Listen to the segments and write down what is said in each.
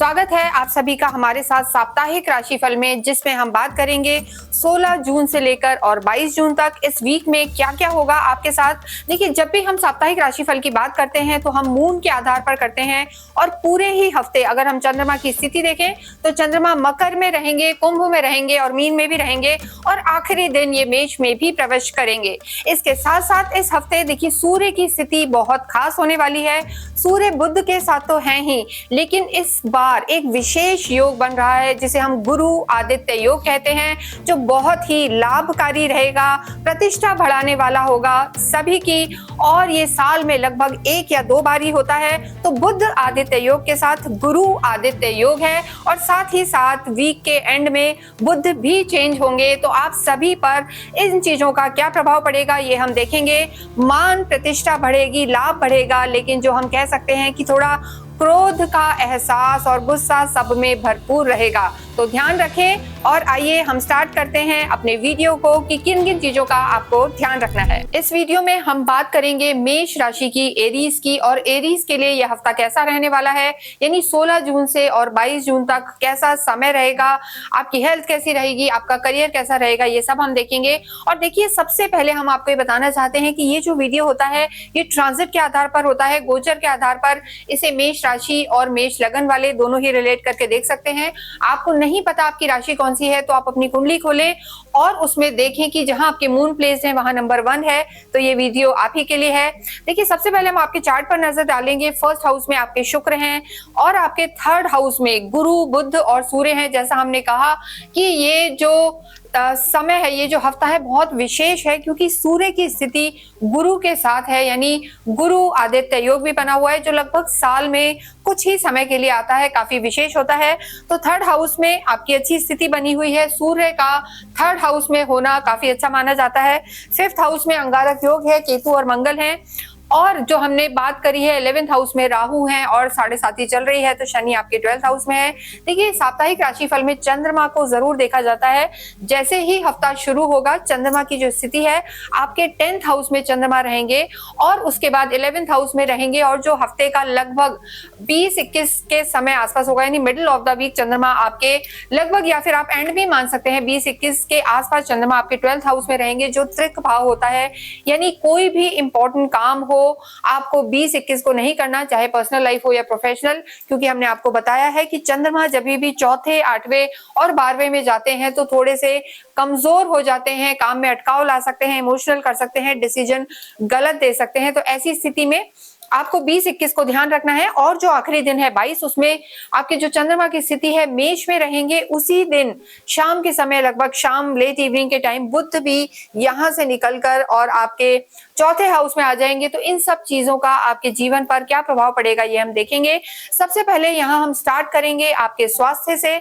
स्वागत है आप सभी का हमारे साथ साप्ताहिक राशिफल में, जिसमें हम बात करेंगे 16 जून से लेकर और 22 जून तक इस वीक में क्या क्या होगा आपके साथ। देखिए, जब भी हम साप्ताहिक राशिफल की बात करते हैं तो हम मून के आधार पर करते हैं और पूरे ही हफ्ते अगर हम चंद्रमा की स्थिति देखें तो चंद्रमा मकर में रहेंगे, कुंभ में रहेंगे और मीन में भी रहेंगे और आखिरी दिन ये मेष में भी प्रवेश करेंगे। इसके साथ साथ इस हफ्ते देखिए सूर्य की स्थिति बहुत खास होने वाली है। सूर्य बुध के साथ तो है ही, लेकिन इस बार एक विशेष योग बन रहा है जिसे हम गुरु आदित्य योग कहते हैं, जो बहुत ही लाभकारी रहेगा, प्रतिष्ठा बढ़ाने वाला होगा सभी की। और ये साल में लगभग 1 या 2 बार ही होता है। तो बुध आदित्य योग के साथ गुरु आदित्य योग है और साथ ही साथ वीक के एंड में बुध भी चेंज होंगे। तो आप सभी पर इन चीजों का क्या प्रभाव पड़ेगा ये हम देखेंगे। मान प्रतिष्ठा बढ़ेगी, लाभ बढ़ेगा, लेकिन जो हम कह सकते हैं कि थोड़ा क्रोध का एहसास और गुस्सा सब में भरपूर रहेगा। तो ध्यान रखें और आइए हम स्टार्ट करते हैं अपने वीडियो को कि किन किन चीजों का आपको ध्यान रखना है। इस वीडियो में हम बात करेंगे मेष राशि की, एरीज की, और एरीज के लिए यह हफ्ता कैसा रहने वाला है, यानी 16 जून से और 22 जून तक कैसा समय रहेगा, आपकी हेल्थ कैसी रहेगी, आपका करियर कैसा रहेगा, ये सब हम देखेंगे। और देखिए, सबसे पहले हम आपको ये बताना चाहते हैं कि ये जो वीडियो होता है ये ट्रांजिट के आधार पर होता है, गोचर के आधार पर। इसे मेष राशि और मेष लगन वाले दोनों ही रिलेट करके देख सकते हैं। आपको नहीं पता आपकी राशि कौन सी है तो आप अपनी कुंडली खोलें और उसमें देखें कि जहां आपके मून प्लेस है वहां नंबर 1 है, तो ये वीडियो आप ही के लिए है। देखिए, सबसे पहले हम आपके चार्ट पर नजर डालेंगे। फर्स्ट हाउस में आपके शुक्र हैं और आपके थर्ड हाउस में गुरु, बुध और सूर्य हैं। जैसा हमने कहा कि ये जो समय है, ये जो हफ्ता है बहुत विशेष है क्योंकि सूर्य की स्थिति गुरु के साथ है, यानी गुरु आदित्य योग भी बना हुआ है जो लगभग साल में कुछ ही समय के लिए आता है, काफी विशेष होता है। तो थर्ड हाउस में आपकी अच्छी स्थिति बनी हुई है। सूर्य का थर्ड हाउस में होना काफी अच्छा माना जाता है। फिफ्थ हाउस में अंगारक योग है, केतु और मंगल हैं। और जो हमने बात करी है 11th हाउस में राहु हैं और 7.5 चल रही है, तो शनि आपके 12th हाउस में है। देखिए, साप्ताहिक राशिफल में चंद्रमा को जरूर देखा जाता है। जैसे ही हफ्ता शुरू होगा, चंद्रमा की जो स्थिति है आपके 10th हाउस में चंद्रमा रहेंगे और उसके बाद 11th हाउस में रहेंगे और जो हफ्ते का लगभग 20-21 के समय आसपास होगा, यानी मिडिल ऑफ द वीक चंद्रमा आपके लगभग, या फिर आप एंड भी मान सकते हैं, 20-21 के आसपास चंद्रमा आपके 12th हाउस में रहेंगे, जो त्रिक भाव होता है। यानी कोई भी इंपॉर्टेंट काम हो आपको 20-21 को नहीं करना, चाहे पर्सनल लाइफ हो या प्रोफेशनल, क्योंकि हमने आपको बताया है कि चंद्रमा जब भी चौथे, 8वें और 12वें में जाते हैं तो थोड़े से कमजोर हो जाते हैं, काम में अटकाव ला सकते हैं, इमोशनल कर सकते हैं, डिसीजन गलत दे सकते हैं। तो ऐसी स्थिति में आपको 20-21 को ध्यान रखना है। और जो आखिरी दिन है 22, उसमें आपके जो चंद्रमा की स्थिति है मेष में रहेंगे। उसी दिन शाम के समय, लगभग शाम लेट इवनिंग के टाइम, बुध भी यहां से निकलकर और आपके चौथे हाउस में आ जाएंगे। तो इन सब चीजों का आपके जीवन पर क्या प्रभाव पड़ेगा ये हम देखेंगे। सबसे पहले यहाँ हम स्टार्ट करेंगे आपके स्वास्थ्य से।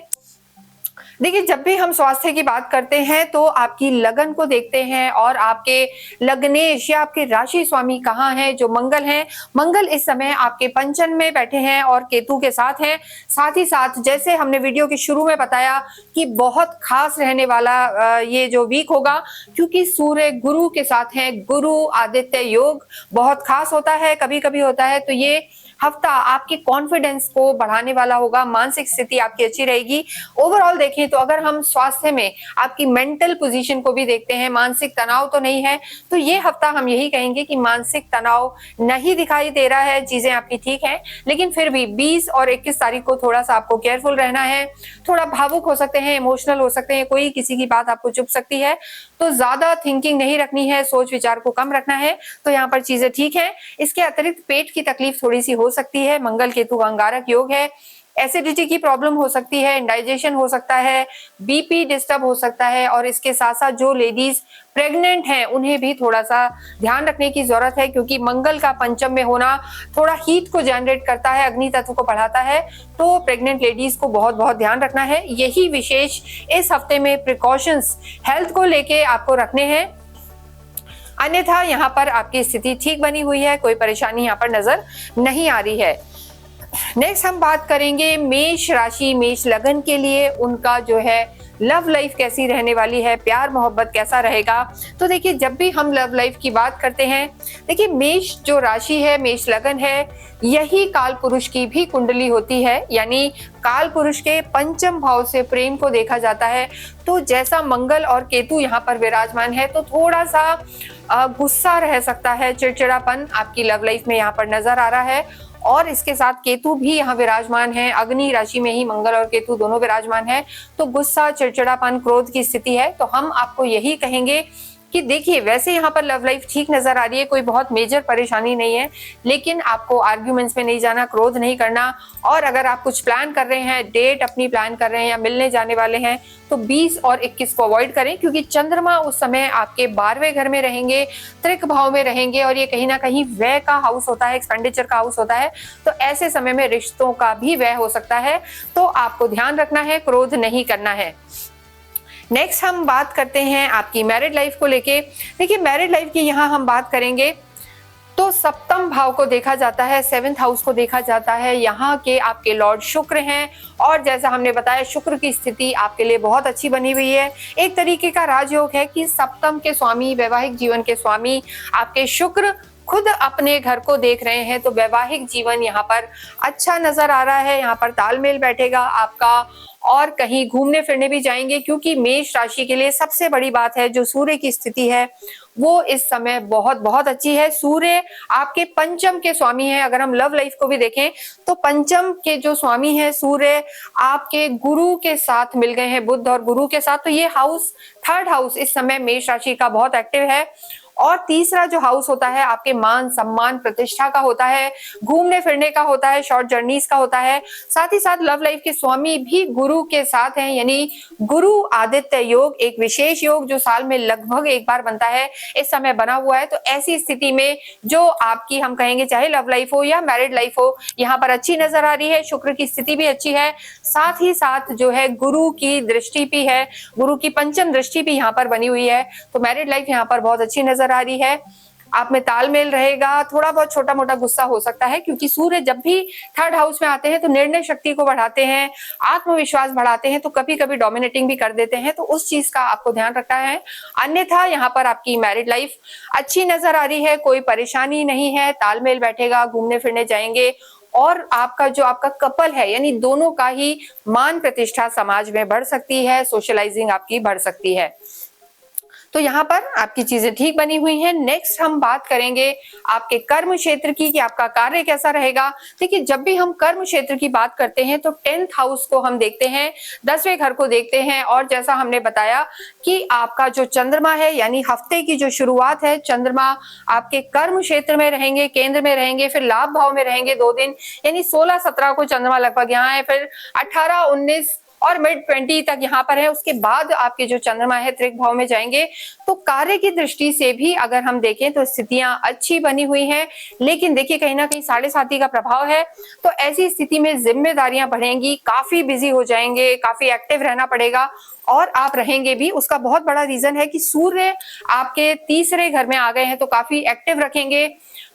देखिए, जब भी हम स्वास्थ्य की बात करते हैं तो आपकी लगन को देखते हैं और आपके लग्नेश या आपके राशि स्वामी कहाँ हैं, जो मंगल हैं। मंगल इस समय आपके पंचम में बैठे हैं और केतु के साथ हैं। साथ ही साथ, जैसे हमने वीडियो के शुरू में बताया कि बहुत खास रहने वाला ये जो वीक होगा, क्योंकि सूर्य गुरु के साथ हैं। गुरु आदित्य योग बहुत खास होता है, कभी कभी होता है। तो ये हफ्ता आपके कॉन्फिडेंस को बढ़ाने वाला होगा, मानसिक स्थिति आपकी अच्छी रहेगी। ओवरऑल देखें तो अगर हम स्वास्थ्य में आपकी मेंटल पोजीशन को भी देखते हैं, मानसिक तनाव तो नहीं है, तो ये हफ्ता हम यही कहेंगे कि मानसिक तनाव नहीं दिखाई दे रहा है, चीजें आपकी ठीक हैं। लेकिन फिर भी 20 और 21 तारीख को थोड़ा सा आपको केयरफुल रहना है। थोड़ा भावुक हो सकते हैं, इमोशनल हो सकते हैं, कोई किसी की बात आपको चुभ सकती है, तो ज्यादा थिंकिंग नहीं रखनी है, सोच विचार को कम रखना है। तो यहाँ पर चीजें ठीक है। इसके अतिरिक्त पेट की तकलीफ थोड़ी सी हो सकती है। मंगल केतु अंगारक योग है, एसिडिटी की प्रॉब्लम हो सकती है, इंडाइजेशन हो सकता है, बीपी डिस्टर्ब हो सकता है। और इसके साथ साथ जो लेडीज प्रेग्नेंट हैं उन्हें भी थोड़ा सा ध्यान रखने की जरूरत है, क्योंकि मंगल का पंचम में होना थोड़ा हीट को जनरेट करता है, अग्नि तत्व को बढ़ाता है। तो प्रेग्नेंट लेडीज को बहुत बहुत ध्यान रखना है। यही विशेष इस हफ्ते में प्रिकॉशंस हेल्थ को लेके आपको रखने हैं। अन्यथा यहाँ पर आपकी स्थिति ठीक बनी हुई है, कोई परेशानी यहाँ पर नजर नहीं आ रही है। नेक्स्ट हम बात करेंगे मेष राशि, मेष लगन के लिए उनका जो है लव लाइफ कैसी रहने वाली है, प्यार मोहब्बत कैसा रहेगा। तो देखिए, जब भी हम लव लाइफ की बात करते हैं, देखिए मेष जो राशि है, मेष लगन है, यही काल पुरुष की भी कुंडली होती है, यानी काल पुरुष के पंचम भाव से प्रेम को देखा जाता है। तो जैसा मंगल और केतु यहाँ पर विराजमान है, तो थोड़ा सा गुस्सा रह सकता है, चिड़चिड़ापन आपकी लव लाइफ में यहाँ पर नजर आ रहा है। और इसके साथ केतु भी यहाँ विराजमान है, अग्नि राशि में ही मंगल और केतु दोनों विराजमान है, तो गुस्सा, चिड़चिड़ापन, क्रोध की स्थिति है। तो हम आपको यही कहेंगे कि देखिए, वैसे यहाँ पर लव लाइफ ठीक नजर आ रही है, कोई बहुत मेजर परेशानी नहीं है, लेकिन आपको आर्ग्यूमेंट्स में नहीं जाना, क्रोध नहीं करना। और अगर आप कुछ प्लान कर रहे हैं, डेट अपनी प्लान कर रहे हैं या मिलने जाने वाले हैं, तो 20 और 21 को अवॉइड करें, क्योंकि चंद्रमा उस समय आपके 12वें घर में रहेंगे, त्रिक भाव में रहेंगे, और ये कहीं ना कहीं व्यय का हाउस होता है, एक्सपेंडिचर का हाउस होता है। तो ऐसे समय में रिश्तों का भी व्यय हो सकता है, तो आपको ध्यान रखना है, क्रोध नहीं करना है। नेक्स्ट हम बात करते हैं आपकी मैरिड लाइफ को लेके। देखिए, मैरिड लाइफ की यहाँ हम बात करेंगे तो सप्तम भाव को देखा जाता है, 7th हाउस को देखा जाता है। यहाँ के आपके लॉर्ड शुक्र हैं, और जैसा हमने बताया, शुक्र की स्थिति आपके लिए बहुत अच्छी बनी हुई है। एक तरीके का राजयोग है कि सप्तम के स्वामी, वैवाहिक जीवन के स्वामी आपके शुक्र खुद अपने घर को देख रहे हैं, तो वैवाहिक जीवन यहाँ पर अच्छा नजर आ रहा है, यहाँ पर तालमेल बैठेगा आपका। और कहीं घूमने फिरने भी जाएंगे, क्योंकि मेष राशि के लिए सबसे बड़ी बात है जो सूर्य की स्थिति है, वो इस समय बहुत बहुत अच्छी है। सूर्य आपके पंचम के स्वामी है। अगर हम लव लाइफ को भी देखें तो पंचम के जो स्वामी है सूर्य, आपके गुरु के साथ मिल गए हैं, बुध और गुरु के साथ। तो ये हाउस, 3rd हाउस इस समय मेष राशि का बहुत एक्टिव है। और तीसरा जो हाउस होता है आपके मान सम्मान प्रतिष्ठा का होता है, घूमने फिरने का होता है, शॉर्ट जर्नीज का होता है। साथ ही साथ लव लाइफ के स्वामी भी गुरु के साथ हैं, यानी गुरु आदित्य योग, एक विशेष योग जो साल में लगभग एक बार बनता है, इस समय बना हुआ है। तो ऐसी स्थिति में जो आपकी, हम कहेंगे चाहे लव लाइफ हो या मैरिड लाइफ हो, यहाँ पर अच्छी नजर आ रही है। शुक्र की स्थिति भी अच्छी है, साथ ही साथ जो है गुरु की दृष्टि भी है, गुरु की पंचम दृष्टि भी यहाँ पर बनी हुई है। तो मैरिड लाइफ यहाँ पर बहुत अच्छी नजर आ रही है। आप में तालमेल रहेगा, थोड़ा बहुत छोटा मोटा गुस्सा हो सकता है, क्योंकि सूर्य जब भी 3rd हाउस में आते हैं तो निर्णय शक्ति को बढ़ाते हैं, आत्मविश्वास बढ़ाते हैं, तो कभी कभी डोमिनेटिंग भी कर देते हैं, तो उस चीज का आपको ध्यान रखना है। अन्यथा यहाँ पर आपकी मैरिड लाइफ अच्छी नजर आ रही है, कोई परेशानी नहीं है, तालमेल बैठेगा, घूमने फिरने जाएंगे। और आपका जो आपका कपल है, यानी दोनों का ही मान प्रतिष्ठा समाज में बढ़ सकती है, सोशलाइजिंग आपकी बढ़ सकती है। तो यहाँ पर आपकी चीजें ठीक बनी हुई हैं। नेक्स्ट हम बात करेंगे आपके कर्म क्षेत्र की, कि आपका कार्य कैसा रहेगा। देखिए, जब भी हम कर्म क्षेत्र की बात करते हैं तो 10th हाउस को हम देखते हैं, 10वें घर को देखते हैं। और जैसा हमने बताया कि आपका जो चंद्रमा है, यानी हफ्ते की जो शुरुआत है, चंद्रमा आपके कर्म क्षेत्र में रहेंगे, केंद्र में रहेंगे, फिर लाभ भाव में रहेंगे 2 दिन, यानी 16-17 को चंद्रमा लगभग यहाँ है, फिर 18-19 और मिड 20 तक यहाँ पर है। उसके बाद आपके जो चंद्रमा है त्रिक भाव में जाएंगे। तो कार्य की दृष्टि से भी अगर हम देखें तो स्थितियां अच्छी बनी हुई हैं, लेकिन देखिए कहीं ना कहीं 7.5 का प्रभाव है, तो ऐसी स्थिति में जिम्मेदारियां बढ़ेंगी, काफी बिजी हो जाएंगे, काफी एक्टिव रहना पड़ेगा, और आप रहेंगे भी। उसका बहुत बड़ा रीजन है कि सूर्य आपके तीसरे घर में आ गए हैं, तो काफी एक्टिव रखेंगे।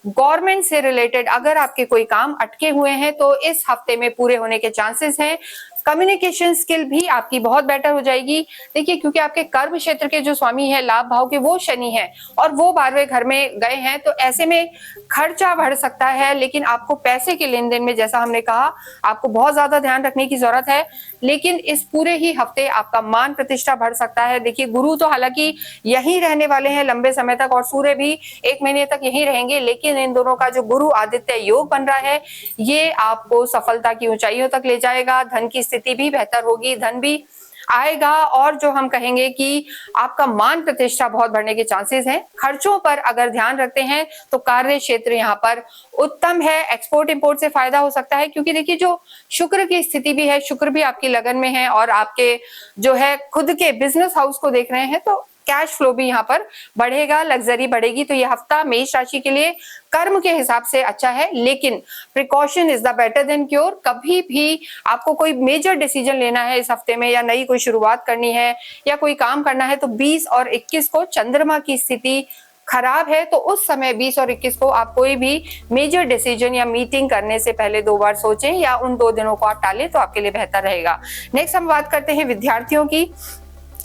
गवर्नमेंट से रिलेटेड अगर आपके कोई काम अटके हुए हैं तो इस हफ्ते में पूरे होने के चांसेस हैं। कम्युनिकेशन स्किल भी आपकी बहुत बेटर हो जाएगी। देखिए, क्योंकि आपके कर्म क्षेत्र के जो स्वामी है लाभ भाव के, वो शनि है, और वो 12वें घर में गए हैं, तो ऐसे में खर्चा बढ़ सकता है। लेकिन आपको पैसे के लेन देन में, जैसा हमने कहा, आपको बहुत ज्यादा ध्यान रखने की जरूरत है। लेकिन इस पूरे ही हफ्ते आपका मान प्रतिष्ठा बढ़ सकता है। देखिए, गुरु तो हालांकि यहीं रहने वाले हैं लंबे समय तक, और सूर्य भी 1 महीने तक यहीं रहेंगे, लेकिन इन दोनों का जो गुरु आदित्य योग बन रहा है, ये आपको सफलता की ऊंचाइयों तक ले जाएगा। धन की स्थिति भी बेहतर होगी, धन भी आएगा, और जो हम कहेंगे कि आपका मान प्रतिष्ठा बहुत बढ़ने के चांसेस हैं। खर्चों पर अगर ध्यान रखते हैं तो कार्य क्षेत्र यहाँ पर उत्तम है। एक्सपोर्ट इंपोर्ट से फायदा हो सकता है, क्योंकि देखिए जो शुक्र की स्थिति भी है, शुक्र भी आपकी लगन में है, और आपके जो है खुद के बिजनेस हाउस को देख रहे हैं, तो कैश फ्लो भी यहाँ पर बढ़ेगा, लग्जरी बढ़ेगी। तो ये हफ्ता मेष राशि के लिए कर्म के हिसाब से अच्छा है, लेकिन precaution is the better than cure. कभी भी आपको कोई मेजर डिसीजन लेना है इस हफ्ते में, या नई कोई शुरुआत करनी है, या कोई काम करना है, तो 20 और 21 को चंद्रमा की स्थिति खराब है तो उस समय 20 और 21 को आप कोई भी मेजर डिसीजन या मीटिंग करने से पहले 2 बार सोचें या उन 2 दिनों को आप टालें तो आपके लिए बेहतर रहेगा। नेक्स्ट हम बात करते हैं विद्यार्थियों की।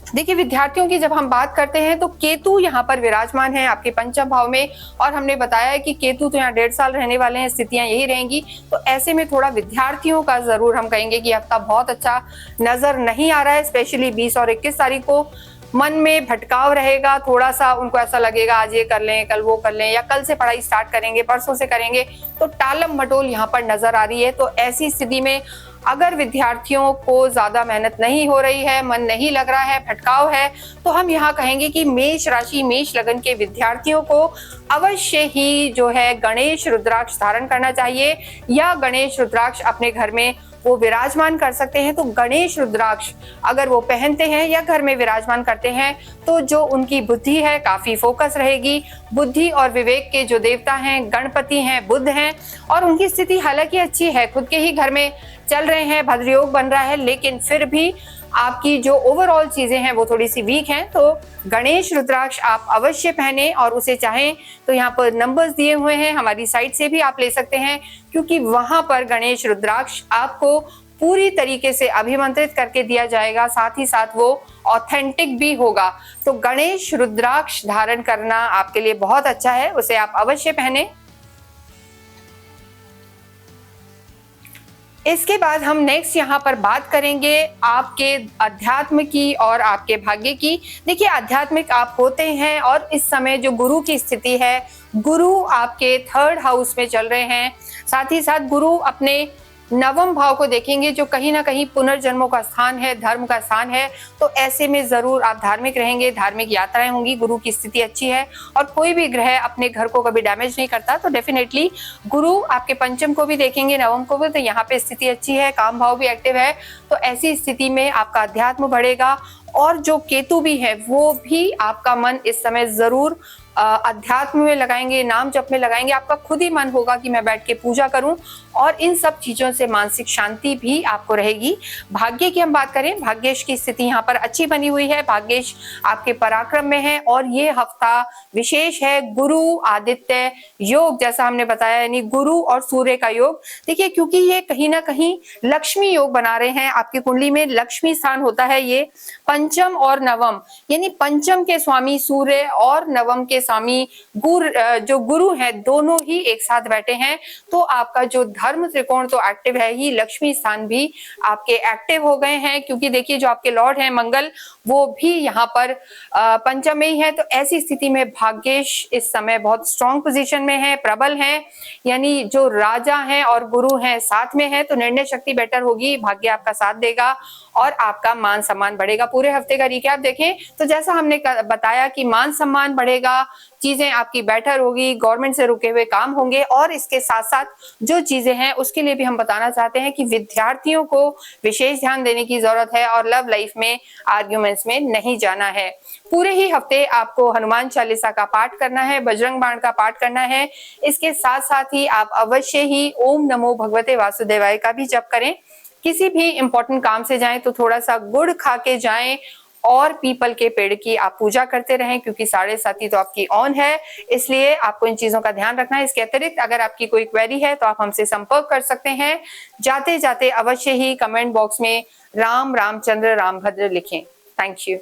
देखिए विद्यार्थियों की जब हम बात करते हैं तो केतु यहाँ पर विराजमान है आपके पंचम भाव में, और हमने बताया है कि केतु तो यहाँ 1.5 साल रहने वाले हैं, स्थितियां यही रहेंगी। तो ऐसे में थोड़ा विद्यार्थियों का जरूर हम कहेंगे कि हफ्ता बहुत अच्छा नजर नहीं आ रहा है। स्पेशली 20 और 21 तारीख को मन में भटकाव रहेगा, थोड़ा सा उनको ऐसा लगेगा आज ये कर लें, कल वो कर लें, या कल से पढ़ाई स्टार्ट करेंगे, परसों से करेंगे, तो टालम मटोल यहाँ पर नजर आ रही है। तो ऐसी स्थिति में अगर विद्यार्थियों को ज्यादा मेहनत नहीं हो रही है, मन नहीं लग रहा है, भटकाव है, तो हम यहाँ कहेंगे कि मेष राशि मेष लगन के विद्यार्थियों को अवश्य ही जो है गणेश रुद्राक्ष धारण करना चाहिए, या गणेश रुद्राक्ष अपने घर में वो विराजमान कर सकते हैं। तो गणेश रुद्राक्ष अगर वो पहनते हैं या घर में विराजमान करते हैं तो जो उनकी बुद्धि है काफी फोकस रहेगी। बुद्धि और विवेक के जो देवता हैं गणपति हैं, बुध हैं, और उनकी स्थिति हालांकि अच्छी है, खुद के ही घर में चल रहे हैं, भद्रयोग बन रहा है, लेकिन फिर भी आपकी जो ओवरऑल चीजें हैं वो थोड़ी सी वीक हैं। तो गणेश रुद्राक्ष आप अवश्य पहने, और उसे चाहें तो यहाँ पर नंबर्स दिए हुए हैं, हमारी साइट से भी आप ले सकते हैं, क्योंकि वहां पर गणेश रुद्राक्ष आपको पूरी तरीके से अभिमंत्रित करके दिया जाएगा, साथ ही साथ वो ऑथेंटिक भी होगा। तो गणेश रुद्राक्ष धारण करना आपके लिए बहुत अच्छा है, उसे आप अवश्य पहने। इसके बाद हम नेक्स्ट यहाँ पर बात करेंगे आपके अध्यात्म की और आपके भाग्य की। देखिए आध्यात्मिक आप होते हैं, और इस समय जो गुरु की स्थिति है, गुरु आपके 3rd हाउस में चल रहे हैं, साथ ही साथ गुरु अपने 9वें भाव को देखेंगे जो कहीं ना कहीं पुनर्जन्मों का स्थान है, धर्म का स्थान है। तो ऐसे में जरूर आप धार्मिक रहेंगे, धार्मिक यात्राएं होंगी, गुरु की स्थिति अच्छी है, और कोई भी ग्रह अपने घर को कभी डैमेज नहीं करता। तो डेफिनेटली गुरु आपके पंचम को भी देखेंगे, 9वें को भी, तो यहाँ पे स्थिति अच्छी है, काम भाव भी एक्टिव है। तो ऐसी स्थिति में आपका अध्यात्म बढ़ेगा, और जो केतु भी है वो भी आपका मन इस समय जरूर अध्यात्म में लगाएंगे, नाम जप में लगाएंगे। आपका खुद ही मन होगा कि मैं बैठ के पूजा करूं, और इन सब चीजों से मानसिक शांति भी आपको रहेगी। भाग्य की हम बात करें, भाग्येश की स्थिति यहाँ पर अच्छी बनी हुई है, भाग्येश आपके पराक्रम में है, और ये हफ्ता विशेष है। गुरु आदित्य योग जैसा हमने बताया, यानी गुरु और सूर्य का योग। देखिए क्योंकि ये कहीं ना कहीं लक्ष्मी योग बना रहे हैं, आपकी कुंडली में लक्ष्मी स्थान होता है ये पंचम और नवम, यानी पंचम के स्वामी सूर्य और नवम के स्वामी जो गुरु हैं, दोनों ही एक साथ बैठे हैं। तो आपका जो धर्म त्रिकोण तो एक्टिव है ही, लक्ष्मी स्थान भी आपके एक्टिव हो गए हैं, क्योंकि देखिए जो आपके लॉर्ड हैं मंगल, वो भी यहाँ पर पंचम में ही है। तो ऐसी स्थिति में भाग्येश इस समय बहुत स्ट्रॉन्ग पोजीशन में है, प्रबल है, यानी जो राजा हैं और गुरु हैं साथ में है, तो निर्णय शक्ति बेटर होगी, भाग्य आपका साथ देगा, और आपका मान सम्मान बढ़ेगा। पूरे हफ्ते का रिकैप देखें तो जैसा हमने बताया कि मान सम्मान बढ़ेगा, चीजें आपकी बेटर होगी, गवर्नमेंट से रुके हुए काम होंगे, और इसके साथ साथ जो चीजें हैं उसके लिए भी हम बताना चाहते हैं कि विद्यार्थियों को विशेष ध्यान देने की जरूरत है, और लव लाइफ में आर्ग्यूमेंट्स में नहीं जाना है। पूरे ही हफ्ते आपको हनुमान चालीसा का पाठ करना है, बजरंग बाण का पाठ करना है। इसके साथ साथ ही आप अवश्य ही ओम नमो भगवते वासुदेवाय का भी जप करें। किसी भी इंपॉर्टेंट काम से जाएं तो थोड़ा सा गुड़ खा के जाएं, और पीपल के पेड़ की आप पूजा करते रहें, क्योंकि 7:30 तो आपकी ऑन है, इसलिए आपको इन चीजों का ध्यान रखना है। इसके अतिरिक्त अगर आपकी कोई क्वेरी है तो आप हमसे संपर्क कर सकते हैं। जाते जाते अवश्य ही कमेंट बॉक्स में राम रामचंद्र रामभद्र लिखें। Thank you.